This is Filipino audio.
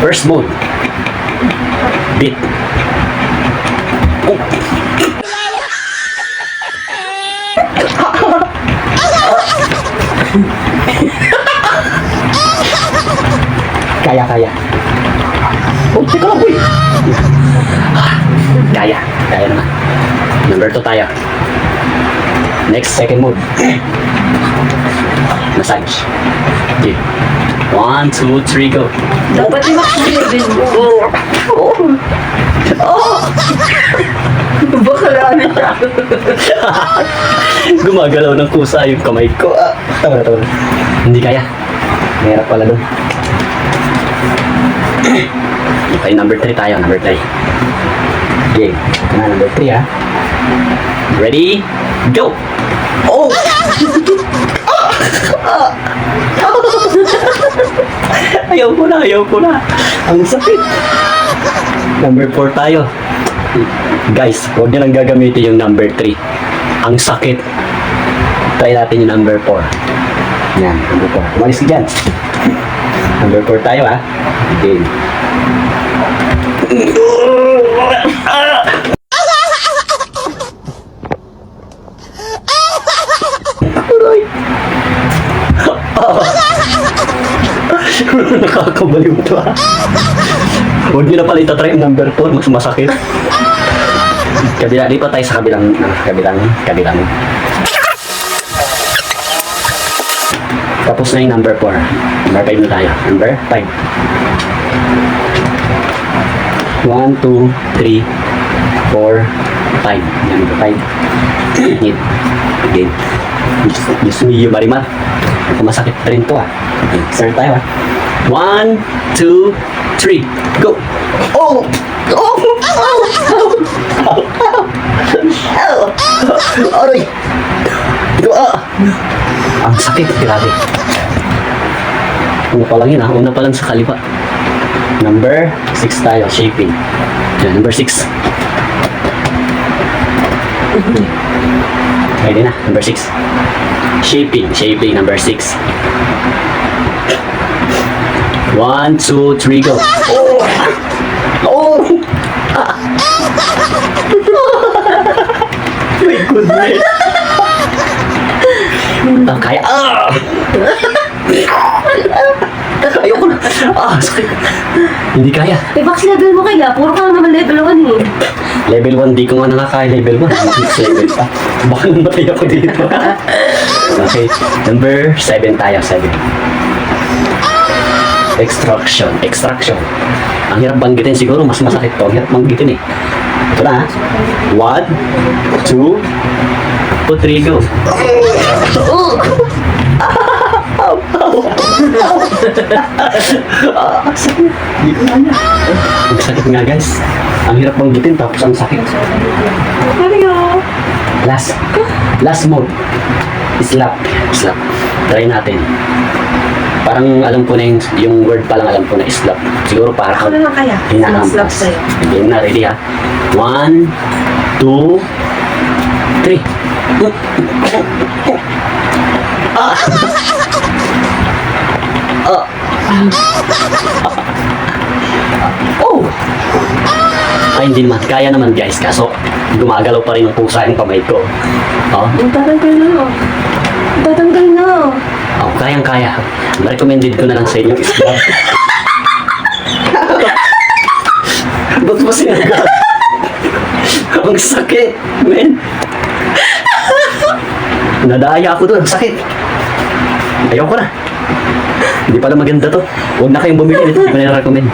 First mode. Beat. Oh. Kaya. Oh, teka lang, boy. Kaya naman. Number 2 tayo. Next, second mode. Massage. Okay. 1, 2, 3, go. Dapat yung makikinig mo. Bakala na siya. Gumagalaw ng kusa yung kamay ko. Tama na. Hindi kaya. Mahirap pala doon. Okay, number 3 tayo. Number 3. Okay. Number 3 ha. Ready? Go! Oh! Ayaw ko na. Ang sakit. Number 4 tayo. Guys, huwag nyo lang gagamitin yung number 3. Ang sakit. Try natin yung number 4. Yan, number 4. Umalis ka dyan. Number 4 tayo ha. Okay. Aray. Nakakabaliw ito ha. Huwag nyo na pala itatry yung number 4. Mas masakit. Kabila, di pa tayo sa kabilang. Tapos na yung number 4. Number 5 na tayo. Number 5. 1, 2, 3, 4, 5. Number 5. Hit. Again. Diyos mo, Marimar. Masakit rin to ah. Okay, start tayo ah. 1, 2, 3, go! Oh! Aray! Ang sakit, grabe. Una pa lang yun ah. Una pa lang sa kaliwa. Number 6 tayo, shaping. Yan, number 6. Ready na, number 6. Shaping, number 6. 1, 2, 3, go. Oh! My goodness. Kaya. Ayoko na. Sakit. Hindi kaya. Max level mo kaya. Puro ka naman level 1 eh. Level 1, di ko nga nakakaya level 1. Next level pa. Baka namatay ako dito. Okay. Number 7 tayo. 7. Extraction. Ang hirap banggitin siguro. Mas masakit to. Ang hirap banggitin eh. Ito na. 1, 2, 3, go. Ang sakit nga guys. Ang hirap banggitin tapos ang sakit. Last mode. Slap. Try natin. Parang alam ko na yung word pa lang alam ko na slap. Siguro para Ako na lang kaya. Slap hinahampas. sa'yo. Okay na, ready ha? 1, 2, 3. Oh! Ay, hindi naman. Kaya naman guys. Kaso, gumagalaw pa rin ang pusa yung kamay ko. Oh, Tatanggal na. oh kayang-kaya. Ma-recommended ko na lang sa inyo. Ba't mo sinagal? Ang sakit, men. Nadaya ako doon. Ang sakit. Ayoko na. Hindi pala maganda to. Huwag na kayong bumili nito. Hindi ko na recommend.